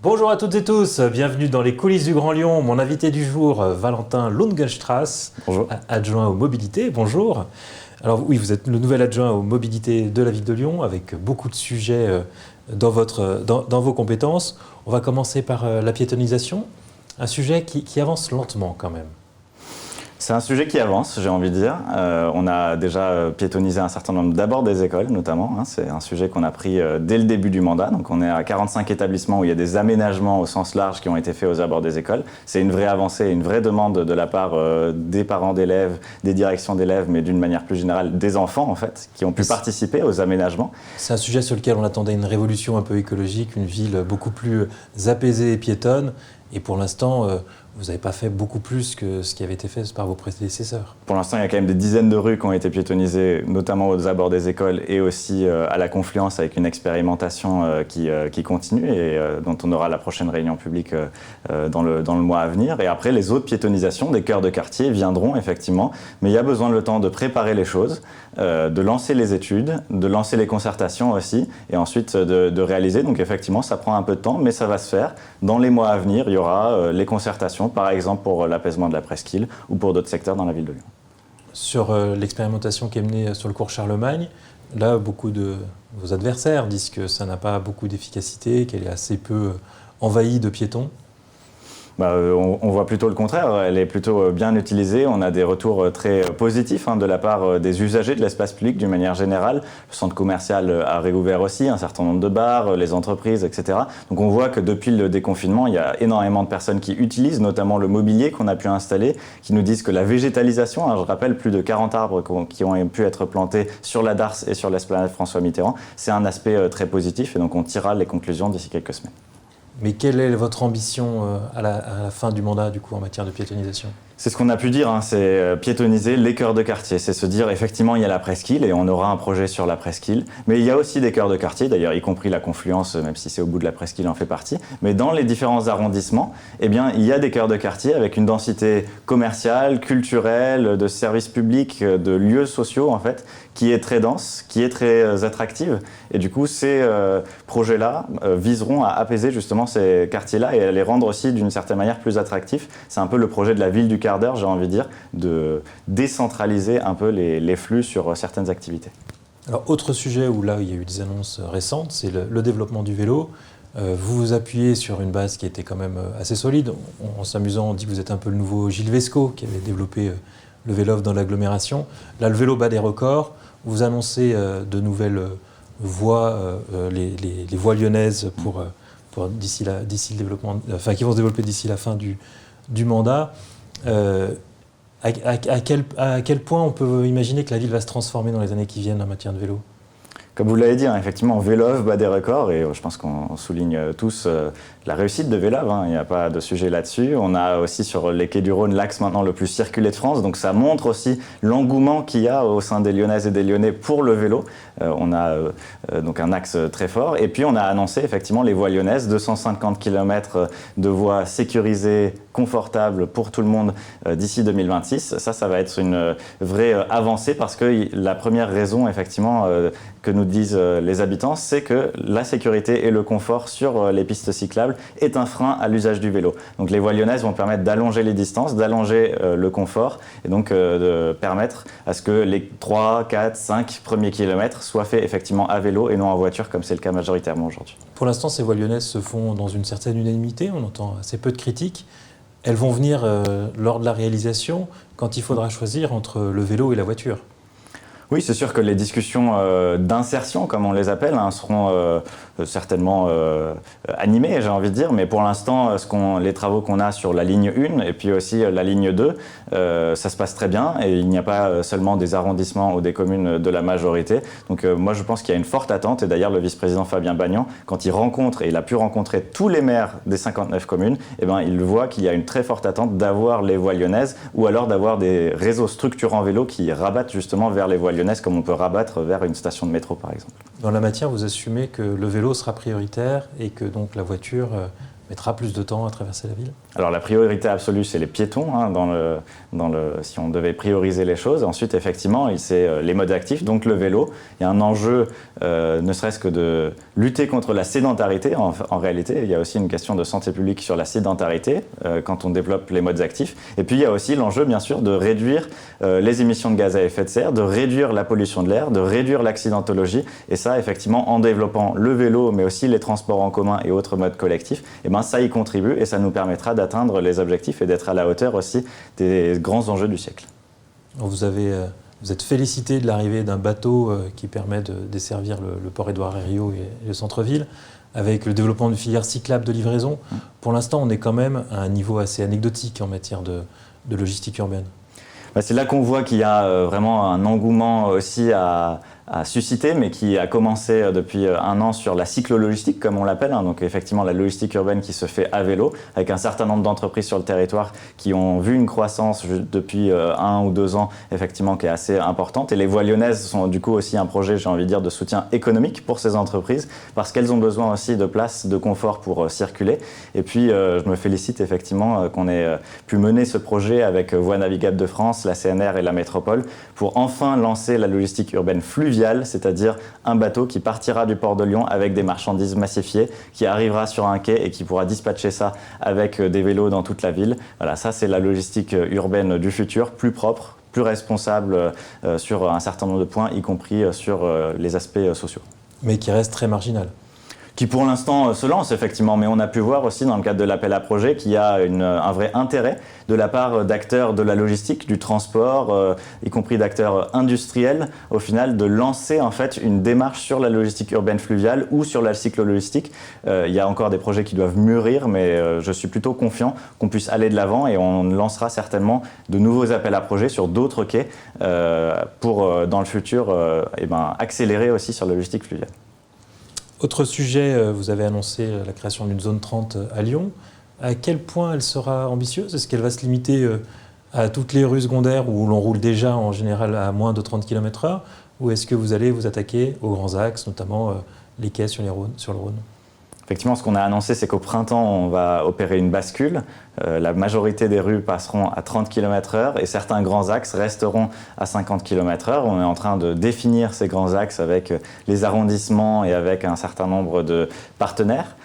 Bonjour à toutes et tous, bienvenue dans les coulisses du Grand Lyon. Mon invité du jour, Valentin Lungenstrass, adjoint aux mobilités. Bonjour. Alors oui, vous êtes le nouvel adjoint aux mobilités de la ville de Lyon avec beaucoup de sujets dans vos compétences. On va commencer par la piétonisation, un sujet qui avance lentement quand même. C'est un sujet qui avance, j'ai envie de dire. On a déjà piétonisé un certain nombre d'abord des écoles, notamment. C'est un sujet qu'on a pris dès le début du mandat. Donc on est à 45 établissements où il y a des aménagements au sens large qui ont été faits aux abords des écoles. C'est une vraie avancée, une vraie demande de la part des parents d'élèves, des directions d'élèves, mais d'une manière plus générale des enfants, en fait, qui ont pu participer aux aménagements. C'est un sujet sur lequel on attendait une révolution un peu écologique, une ville beaucoup plus apaisée et piétonne. Et pour l'instant, vous n'avez pas fait beaucoup plus que ce qui avait été fait par vos prédécesseurs. Pour l'instant, il y a quand même des dizaines de rues qui ont été piétonisées, notamment aux abords des écoles et aussi à la Confluence avec une expérimentation qui continue et dont on aura la prochaine réunion publique dans le mois à venir. Et après, les autres piétonisations des cœurs de quartier viendront effectivement, mais il y a besoin de le temps de préparer les choses, de lancer les études, de lancer les concertations aussi et ensuite de réaliser. Donc effectivement, ça prend un peu de temps, mais ça va se faire. Dans les mois à venir, il y aura les concertations, par exemple pour l'apaisement de la presqu'île ou pour d'autres secteurs dans la ville de Lyon. Sur l'expérimentation qui est menée sur le cours Charlemagne, là, beaucoup de vos adversaires disent que ça n'a pas beaucoup d'efficacité, qu'elle est assez peu envahie de piétons. On voit plutôt le contraire, elle est plutôt bien utilisée, on a des retours très positifs de la part des usagers de l'espace public d'une manière générale. Le centre commercial a réouvert aussi, un certain nombre de bars, les entreprises, etc. Donc on voit que depuis le déconfinement, il y a énormément de personnes qui utilisent notamment le mobilier qu'on a pu installer, qui nous disent que la végétalisation, je rappelle plus de 40 arbres qui ont pu être plantés sur la Darse et sur l'esplanade François Mitterrand, c'est un aspect très positif et donc on tirera les conclusions d'ici quelques semaines. Mais quelle est votre ambition à la fin du mandat, du coup, en matière de piétonisation ? C'est ce qu'on a pu dire, c'est piétoniser les cœurs de quartier. C'est se dire, effectivement, il y a la presqu'île et on aura un projet sur la presqu'île. Mais il y a aussi des cœurs de quartier, d'ailleurs, y compris la Confluence, même si c'est au bout de la presqu'île, en fait partie. Mais dans les différents arrondissements, eh bien, il y a des cœurs de quartier avec une densité commerciale, culturelle, de services publics, de lieux sociaux, en fait, qui est très dense, qui est très attractive. Et du coup, ces projets-là viseront à apaiser justement ces quartiers-là et à les rendre aussi, d'une certaine manière, plus attractifs. C'est un peu le projet de la ville du quart d'heure, j'ai envie de dire, de décentraliser un peu les flux sur certaines activités. Alors, autre sujet où là, il y a eu des annonces récentes, c'est le développement du vélo. Vous vous appuyez sur une base qui était quand même assez solide. En s'amusant, on dit que vous êtes un peu le nouveau Gilles Vesco, qui avait développé le vélo dans l'agglomération. Là, le vélo bat des records. Vous annoncez de nouvelles voies, les voies lyonnaises pour d'ici le développement, enfin qui vont se développer d'ici la fin du mandat. À quel point on peut imaginer que la ville va se transformer dans les années qui viennent en matière de vélo ? Comme vous l'avez dit, effectivement, Vélove bat des records et je pense qu'on souligne tous la réussite de Vélove, il n'y a pas de sujet là-dessus. On a aussi sur les quais du Rhône l'axe maintenant le plus circulé de France, donc ça montre aussi l'engouement qu'il y a au sein des Lyonnaises et des Lyonnais pour le vélo. On a donc un axe très fort et puis on a annoncé effectivement les voies lyonnaises, 250 km de voies sécurisées, confortables pour tout le monde d'ici 2026. Ça va être une vraie avancée parce que la première raison effectivement que nous disent les habitants, c'est que la sécurité et le confort sur les pistes cyclables est un frein à l'usage du vélo. Donc les voies lyonnaises vont permettre d'allonger les distances, d'allonger le confort et donc de permettre à ce que les 3, 4, 5 premiers kilomètres soient faits effectivement à vélo et non en voiture comme c'est le cas majoritairement aujourd'hui. Pour l'instant, ces voies lyonnaises se font dans une certaine unanimité, on entend assez peu de critiques. Elles vont venir lors de la réalisation quand il faudra choisir entre le vélo et la voiture. Oui, c'est sûr que les discussions d'insertion, comme on les appelle, seront certainement animées, j'ai envie de dire. Mais pour l'instant, les travaux qu'on a sur la ligne 1 et puis aussi la ligne 2, ça se passe très bien. Et il n'y a pas seulement des arrondissements ou des communes de la majorité. Donc moi, je pense qu'il y a une forte attente. Et d'ailleurs, le vice-président Fabien Bagnan, quand il rencontre, et il a pu rencontrer tous les maires des 59 communes, il voit qu'il y a une très forte attente d'avoir les voies lyonnaises ou alors d'avoir des réseaux structurants vélo qui rabattent justement vers les voies lyonnaises comme on peut rabattre vers une station de métro par exemple. Dans la matière, vous assumez que le vélo sera prioritaire et que donc la voiture mettra plus de temps à traverser la ville? Alors la priorité absolue, c'est les piétons, hein, si on devait prioriser les choses. Ensuite, effectivement, c'est les modes actifs, donc le vélo. Il y a un enjeu, ne serait-ce que de lutter contre la sédentarité. En réalité, il y a aussi une question de santé publique sur la sédentarité quand on développe les modes actifs. Et puis, il y a aussi l'enjeu, bien sûr, de réduire les émissions de gaz à effet de serre, de réduire la pollution de l'air, de réduire l'accidentologie. Et ça, effectivement, en développant le vélo, mais aussi les transports en commun et autres modes collectifs, eh ben, ça y contribue et ça nous permettra d'atteindre les objectifs et d'être à la hauteur aussi des grands enjeux du siècle. Vous êtes félicité de l'arrivée d'un bateau qui permet de desservir le port Édouard Herriot et le centre-ville, avec le développement d'une filière cyclable de livraison. Pour l'instant, on est quand même à un niveau assez anecdotique en matière de logistique urbaine. C'est là qu'on voit qu'il y a vraiment un engouement aussi à susciter, mais qui a commencé depuis un an sur la cyclo-logistique, comme on l'appelle. Donc effectivement, la logistique urbaine qui se fait à vélo, avec un certain nombre d'entreprises sur le territoire qui ont vu une croissance depuis 1 ou 2 ans, effectivement, qui est assez importante. Et les voies lyonnaises sont du coup aussi un projet, j'ai envie de dire, de soutien économique pour ces entreprises, parce qu'elles ont besoin aussi de place, de confort pour circuler. Et puis, je me félicite effectivement qu'on ait pu mener ce projet avec Voies navigables de France, la CNR et la métropole, pour enfin lancer la logistique urbaine fluviale, c'est-à-dire un bateau qui partira du port de Lyon avec des marchandises massifiées, qui arrivera sur un quai et qui pourra dispatcher ça avec des vélos dans toute la ville. Voilà, ça c'est la logistique urbaine du futur, plus propre, plus responsable sur un certain nombre de points, y compris sur les aspects sociaux. Mais qui reste très marginal. Qui pour l'instant se lance effectivement, mais on a pu voir aussi dans le cadre de l'appel à projet qu'il y a un vrai intérêt de la part d'acteurs de la logistique, du transport, y compris d'acteurs industriels, au final de lancer en fait une démarche sur la logistique urbaine fluviale ou sur la cyclo-logistique. Il y a encore des projets qui doivent mûrir, mais je suis plutôt confiant qu'on puisse aller de l'avant et on lancera certainement de nouveaux appels à projets sur d'autres quais pour dans le futur accélérer aussi sur la logistique fluviale. Autre sujet, vous avez annoncé la création d'une zone 30 à Lyon. À quel point elle sera ambitieuse? Est-ce qu'elle va se limiter à toutes les rues secondaires où l'on roule déjà en général à moins de 30 km/h? Ou est-ce que vous allez vous attaquer aux grands axes, notamment les quais sur le Rhône? Effectivement, ce qu'on a annoncé, c'est qu'au printemps, on va opérer une bascule. La majorité des rues passeront à 30 km/h et certains grands axes resteront à 50 km/h. On est en train de définir ces grands axes avec les arrondissements et avec un certain nombre de partenaires.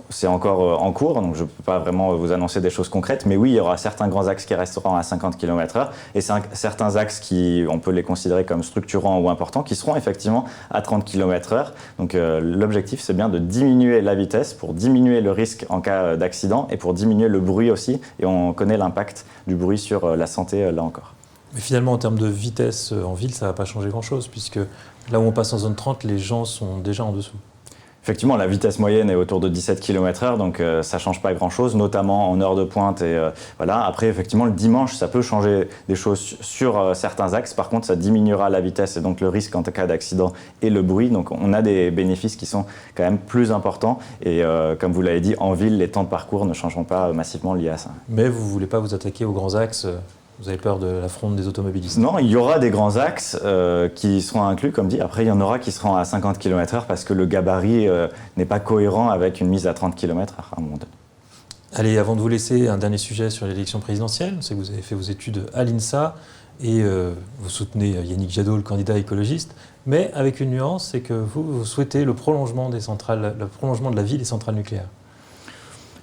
C'est encore en cours, donc je ne peux pas vraiment vous annoncer des choses concrètes, mais oui, il y aura certains grands axes qui resteront à 50 km/h et certains axes qui, on peut les considérer comme structurants ou importants, qui seront effectivement à 30 km/h. Donc l'objectif, c'est bien de diminuer la vitesse pour diminuer le risque en cas d'accident et pour diminuer le bruit aussi, et on connaît l'impact du bruit sur la santé là encore. Mais finalement, en termes de vitesse en ville, ça ne va pas changer grand-chose, puisque là où on passe en zone 30, les gens sont déjà en dessous. Effectivement, la vitesse moyenne est autour de 17 km/h, donc ça ne change pas grand-chose, notamment en heure de pointe. Et voilà. Après, effectivement, le dimanche, ça peut changer des choses sur certains axes. Par contre, ça diminuera la vitesse et donc le risque en cas d'accident et le bruit. Donc on a des bénéfices qui sont quand même plus importants. Et comme vous l'avez dit, en ville, les temps de parcours ne changeront pas massivement liés à ça. Mais vous ne voulez pas vous attaquer aux grands axes? Vous avez peur de la fronde des automobilistes? Non, il y aura des grands axes qui seront inclus, comme dit. Après, il y en aura qui seront à 50 km/h parce que le gabarit n'est pas cohérent avec une mise à 30 km/h à un moment donné. Allez, avant de vous laisser, un dernier sujet sur l'élection présidentielle. C'est que vous avez fait vos études à l'INSA et vous soutenez Yannick Jadot, le candidat écologiste, mais avec une nuance, c'est que vous souhaitez le prolongement des centrales, le prolongement de la vie des centrales nucléaires.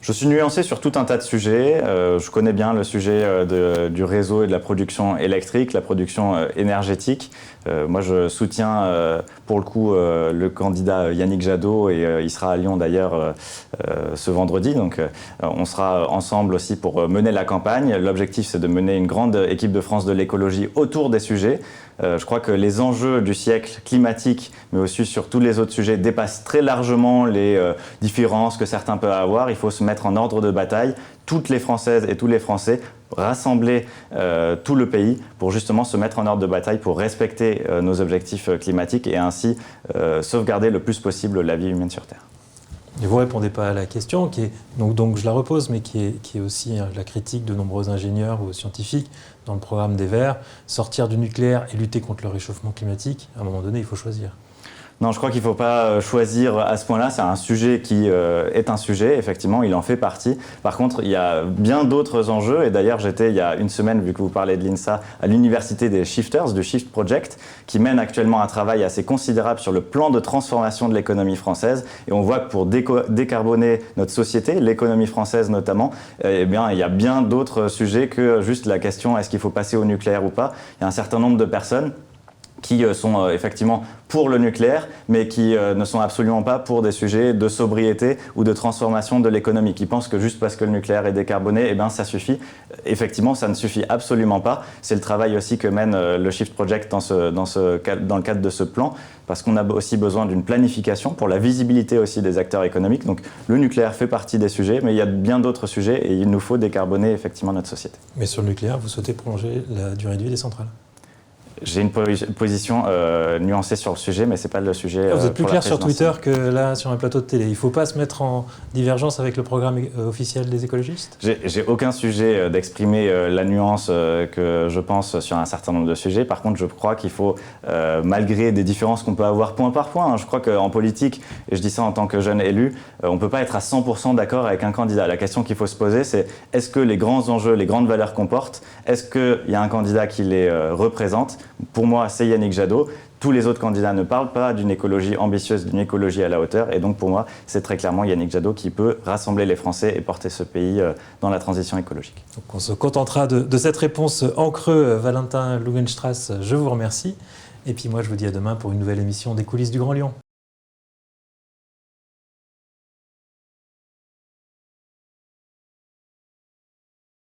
Je suis nuancé sur tout un tas de sujets. Je connais bien le sujet du réseau et de la production électrique, la production énergétique. Moi, je soutiens pour le coup le candidat Yannick Jadot et il sera à Lyon d'ailleurs ce vendredi. Donc, on sera ensemble aussi pour mener la campagne. L'objectif, c'est de mener une grande équipe de France de l'écologie autour des sujets. Je crois que les enjeux du siècle climatique, mais aussi sur tous les autres sujets, dépassent très largement les différences que certains peuvent avoir. Il faut se mettre en ordre de bataille, toutes les Françaises et tous les Français, rassembler tout le pays pour justement se mettre en ordre de bataille, pour respecter nos objectifs climatiques et ainsi sauvegarder le plus possible la vie humaine sur Terre. Et vous ne répondez pas à la question, qui est, donc je la repose, mais qui est aussi la critique de nombreux ingénieurs ou scientifiques dans le programme des Verts. Sortir du nucléaire et lutter contre le réchauffement climatique, à un moment donné, il faut choisir. Non, je crois qu'il ne faut pas choisir à ce point-là. C'est un sujet qui est un sujet, effectivement, il en fait partie. Par contre, il y a bien d'autres enjeux. Et d'ailleurs, j'étais il y a une semaine, vu que vous parlez de l'INSA, à l'université des Shifters, du Shift Project, qui mène actuellement un travail assez considérable sur le plan de transformation de l'économie française. Et on voit que pour décarboner notre société, l'économie française notamment, eh bien, il y a bien d'autres sujets que juste la question est-ce qu'il faut passer au nucléaire ou pas. Il y a un certain nombre de personnes qui sont effectivement pour le nucléaire, mais qui ne sont absolument pas pour des sujets de sobriété ou de transformation de l'économie, qui pensent que juste parce que le nucléaire est décarboné, eh ben, ça suffit. Effectivement, ça ne suffit absolument pas. C'est le travail aussi que mène le Shift Project dans le cadre de ce plan, parce qu'on a aussi besoin d'une planification pour la visibilité aussi des acteurs économiques. Donc le nucléaire fait partie des sujets, mais il y a bien d'autres sujets et il nous faut décarboner effectivement notre société. Mais sur le nucléaire, vous souhaitez prolonger la durée de vie des centrales? J'ai une position nuancée sur le sujet, mais ce n'est pas le sujet. Vous êtes plus clair sur Twitter que là sur un plateau de télé. Il ne faut pas se mettre en divergence avec le programme officiel des écologistes? J'ai aucun sujet d'exprimer la nuance que je pense sur un certain nombre de sujets. Par contre, je crois qu'il faut, malgré des différences qu'on peut avoir point par point, je crois qu'en politique, et je dis ça en tant que jeune élu, on ne peut pas être à 100% d'accord avec un candidat. La question qu'il faut se poser, c'est est-ce que les grands enjeux, les grandes valeurs qu'on porte, est-ce qu'il y a un candidat qui les représente? Pour moi, c'est Yannick Jadot. Tous les autres candidats ne parlent pas d'une écologie ambitieuse, d'une écologie à la hauteur. Et donc, pour moi, c'est très clairement Yannick Jadot qui peut rassembler les Français et porter ce pays dans la transition écologique. Donc on se contentera de cette réponse en creux. Valentin Lugenstrass, je vous remercie. Et puis moi, je vous dis à demain pour une nouvelle émission des coulisses du Grand Lyon.